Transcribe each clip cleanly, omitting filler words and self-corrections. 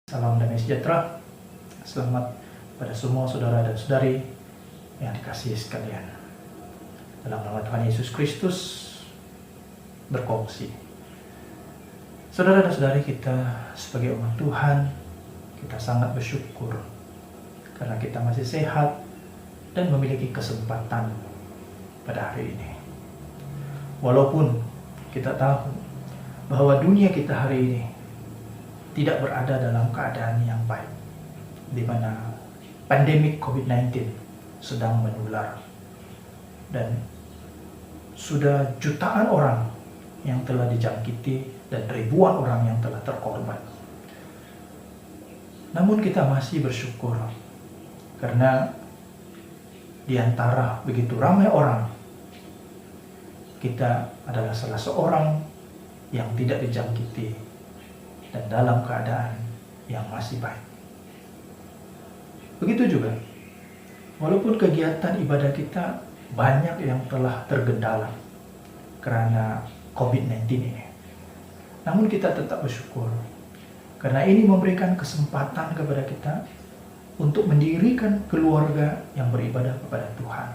Salam damai sejahtera. Selamat pada semua saudara dan saudari yang dikasihi sekalian. Dalam nama Tuhan Yesus Kristus berkongsi. Saudara dan saudari kita sebagai umat Tuhan, kita sangat bersyukur karena kita masih sehat dan memiliki kesempatan pada hari ini. Walaupun kita tahu bahwa dunia kita hari ini tidak berada dalam keadaan yang baik, di mana pandemik COVID-19 sedang menular dan sudah jutaan orang yang telah dijangkiti dan ribuan orang yang telah terkorban. Namun kita masih bersyukur karena di antara begitu ramai orang, kita adalah salah seorang yang tidak dijangkiti dan dalam keadaan yang masih baik. Begitu juga, walaupun kegiatan ibadah kita banyak yang telah tergendala karena COVID-19 ini, namun kita tetap bersyukur karena ini memberikan kesempatan kepada kita untuk mendirikan keluarga yang beribadah kepada Tuhan.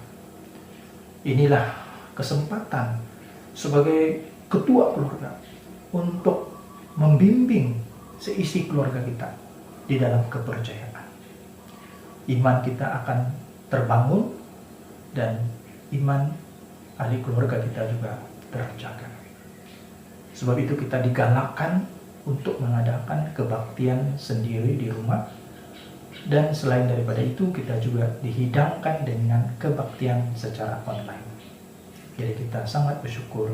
Inilah kesempatan sebagai ketua keluarga untuk membimbing seisi keluarga kita di dalam kepercayaan. Iman kita akan terbangun dan iman ahli keluarga kita juga terjaga. Sebab itu kita digalakkan untuk mengadakan kebaktian sendiri di rumah, dan selain daripada itu kita juga dihidangkan dengan kebaktian secara online. Jadi kita sangat bersyukur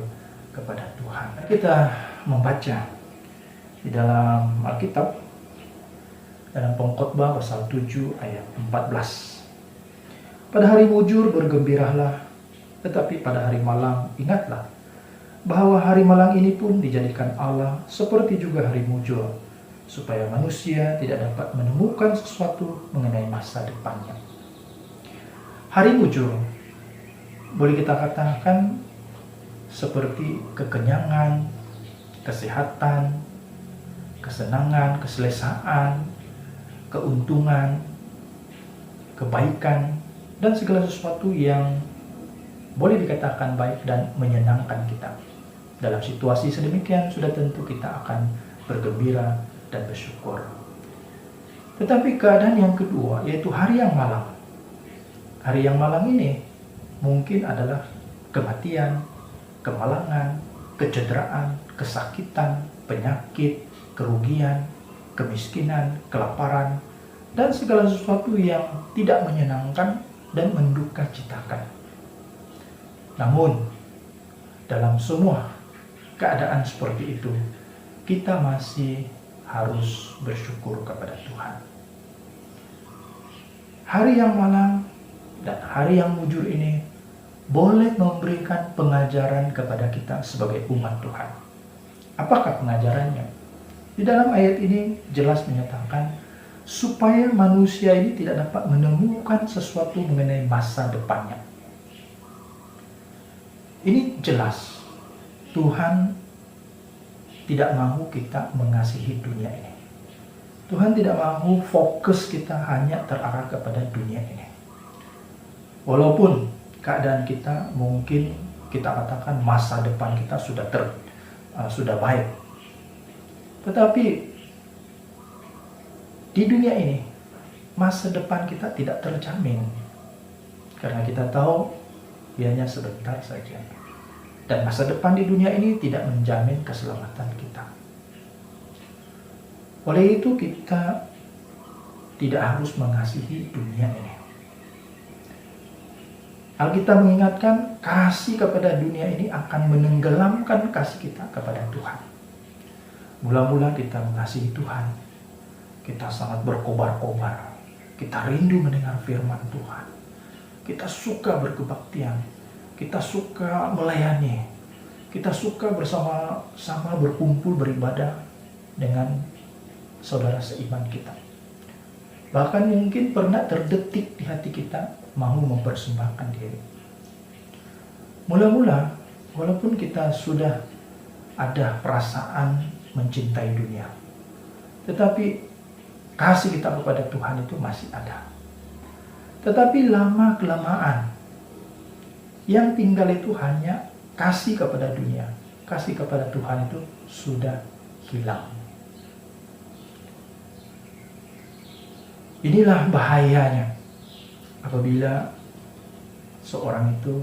kepada Tuhan. Kita membaca di dalam Alkitab, dalam Pengkhotbah pasal 7 ayat 14. Pada hari mujur bergembiralah, tetapi pada hari malang ingatlah bahwa hari malang ini pun dijadikan Allah seperti juga hari mujur, supaya manusia tidak dapat menemukan sesuatu mengenai masa depannya. Hari mujur boleh kita katakan seperti kekenyangan, kesehatan, kesenangan, keselesaan, keuntungan, kebaikan, dan segala sesuatu yang boleh dikatakan baik dan menyenangkan kita. Dalam situasi sedemikian sudah tentu kita akan bergembira dan bersyukur. Tetapi keadaan yang kedua, yaitu hari yang malang. Hari yang malang ini mungkin adalah kematian, kemalangan, kecederaan, kesakitan, penyakit, kerugian, kemiskinan, kelaparan, dan segala sesuatu yang tidak menyenangkan dan mendukacitakan. Namun, dalam semua keadaan seperti itu, kita masih harus bersyukur kepada Tuhan. Hari yang malang dan hari yang mujur ini boleh memberikan pengajaran kepada kita sebagai umat Tuhan. Apakah pengajarannya? Di dalam ayat ini jelas menyatakan supaya manusia ini tidak dapat menemukan sesuatu mengenai masa depannya. Ini jelas Tuhan tidak mahu kita mengasihi dunia ini. Tuhan tidak mahu fokus kita hanya terarah kepada dunia ini. Walaupun keadaan kita mungkin kita katakan masa depan kita sudah baik. Tetapi di dunia ini masa depan kita tidak terjamin, karena kita tahu ianya sebentar saja, dan masa depan di dunia ini tidak menjamin keselamatan kita. Oleh itu kita tidak harus mengasihi dunia ini. Alkitab mengingatkan kasih kepada dunia ini akan menenggelamkan kasih kita kepada Tuhan. Mula-mula kita mengasihi Tuhan, kita sangat berkobar-kobar, kita rindu mendengar firman Tuhan, kita suka berkebaktian, kita suka melayani, kita suka bersama-sama berkumpul beribadah dengan saudara seiman kita. Bahkan mungkin pernah terdetik di hati kita mau mempersembahkan diri. Mula-mula, walaupun kita sudah ada perasaan mencintai dunia, tetapi kasih kita kepada Tuhan itu masih ada. Tetapi lama-kelamaan yang tinggal itu hanya kasih kepada dunia, kasih kepada Tuhan itu sudah hilang. Inilah bahayanya apabila seorang itu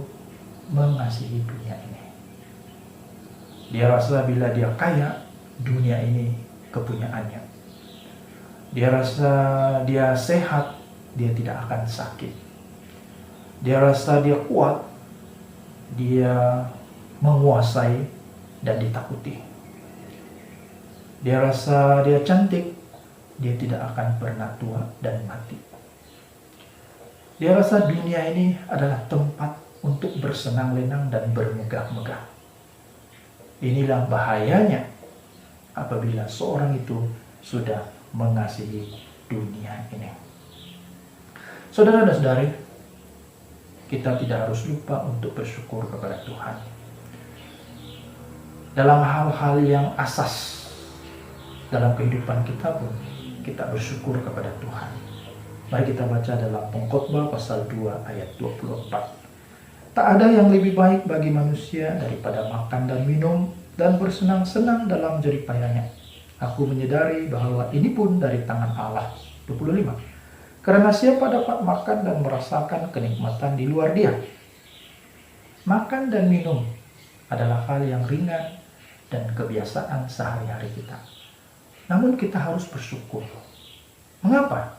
mengasihi dunia ini. Dia rasa bila dia kaya, dunia ini kepunyaannya. Dia rasa dia sehat, dia tidak akan sakit. Dia rasa dia kuat, dia menguasai dan ditakuti. Dia rasa dia cantik, dia tidak akan pernah tua dan mati. Dia rasa dunia ini adalah tempat untuk bersenang-lenang dan bermegah-megah. Inilah bahayanya apabila seorang itu sudah mengasihi dunia ini. Saudara dan saudari, kita tidak harus lupa untuk bersyukur kepada Tuhan. Dalam hal-hal yang asas dalam kehidupan kita pun, kita bersyukur kepada Tuhan. Mari kita baca dalam Pengkhotbah pasal 2 ayat 24. Tak ada yang lebih baik bagi manusia daripada makan dan minum dan bersenang-senang dalam jeripayanya. Aku menyadari bahwa ini pun dari tangan Allah. 25. Karena siapa dapat makan dan merasakan kenikmatan di luar dia? Makan dan minum adalah hal yang ringan dan kebiasaan sehari-hari kita. Namun kita harus bersyukur. Mengapa?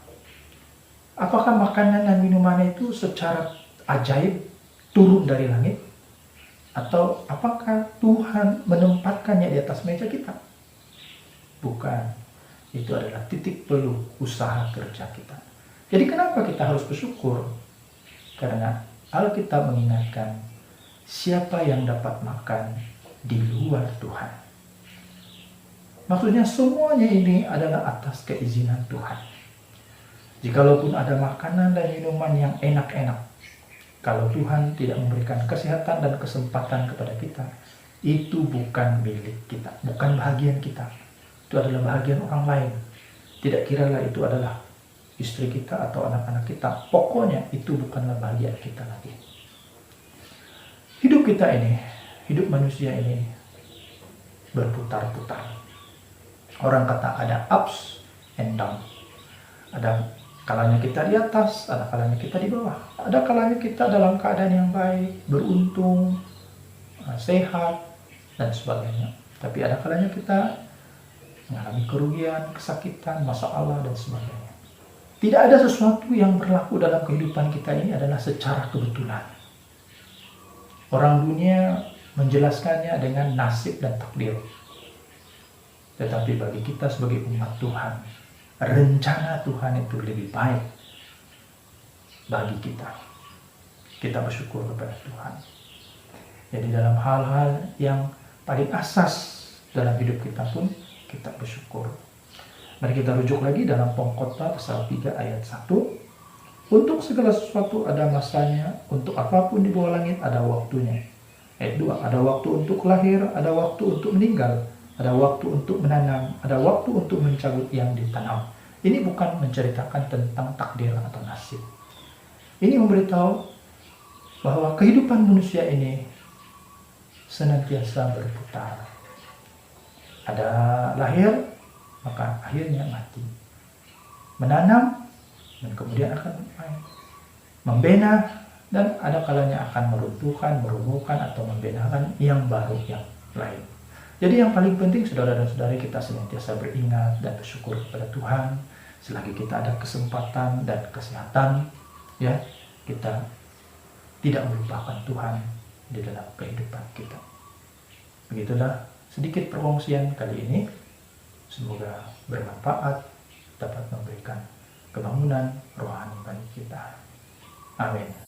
Apakah makanan dan minuman itu secara ajaib turun dari langit? Atau apakah Tuhan menempatkannya di atas meja kita? Bukan. Itu adalah titik peluh usaha kerja kita. Jadi kenapa kita harus bersyukur? Karena Alkitab mengingatkan siapa yang dapat makan di luar Tuhan. Maksudnya semuanya ini adalah atas keizinan Tuhan. Jikalaupun ada makanan dan minuman yang enak-enak, kalau Tuhan tidak memberikan kesehatan dan kesempatan kepada kita, itu bukan milik kita, bukan bahagian kita. Itu adalah bahagian orang lain. Tidak kiralah itu adalah istri kita atau anak-anak kita. Pokoknya itu bukanlah bahagian kita lagi. Hidup kita ini, hidup manusia ini berputar-putar. Orang kata ada ups and down. Ada kalanya kita di atas, ada kalanya kita di bawah. Ada kalanya kita dalam keadaan yang baik, beruntung, sehat, dan sebagainya. Tapi ada kalanya kita mengalami kerugian, kesakitan, masalah, dan sebagainya. Tidak ada sesuatu yang berlaku dalam kehidupan kita ini adalah secara kebetulan. Orang dunia menjelaskannya dengan nasib dan takdir. Tetapi bagi kita sebagai umat Tuhan, rencana Tuhan itu lebih baik bagi kita. Kita bersyukur kepada Tuhan. Jadi dalam hal-hal yang paling asas dalam hidup kita pun kita bersyukur. Mari kita rujuk lagi dalam Pengkhotbah pasal 3 ayat 1. Untuk segala sesuatu ada masanya, untuk apapun di bawah langit ada waktunya. Ayat 2, ada waktu untuk lahir, ada waktu untuk meninggal, ada waktu untuk menanam, ada waktu untuk mencabut yang ditanam. Ini bukan menceritakan tentang takdir atau nasib. Ini memberitahu bahwa kehidupan manusia ini senantiasa berputar. Ada lahir, maka akhirnya mati. Menanam, dan kemudian akan membina, dan ada kalanya akan meruntuhkan, merobohkan, atau membenahkan yang baru yang lain. Jadi yang paling penting saudara dan saudari, kita senantiasa beringat dan bersyukur kepada Tuhan. Selagi kita ada kesempatan dan kesehatan, ya, kita tidak melupakan Tuhan di dalam kehidupan kita. Begitulah sedikit perkongsian kali ini. Semoga bermanfaat, dapat memberikan kebangunan rohani bagi kita. Amin.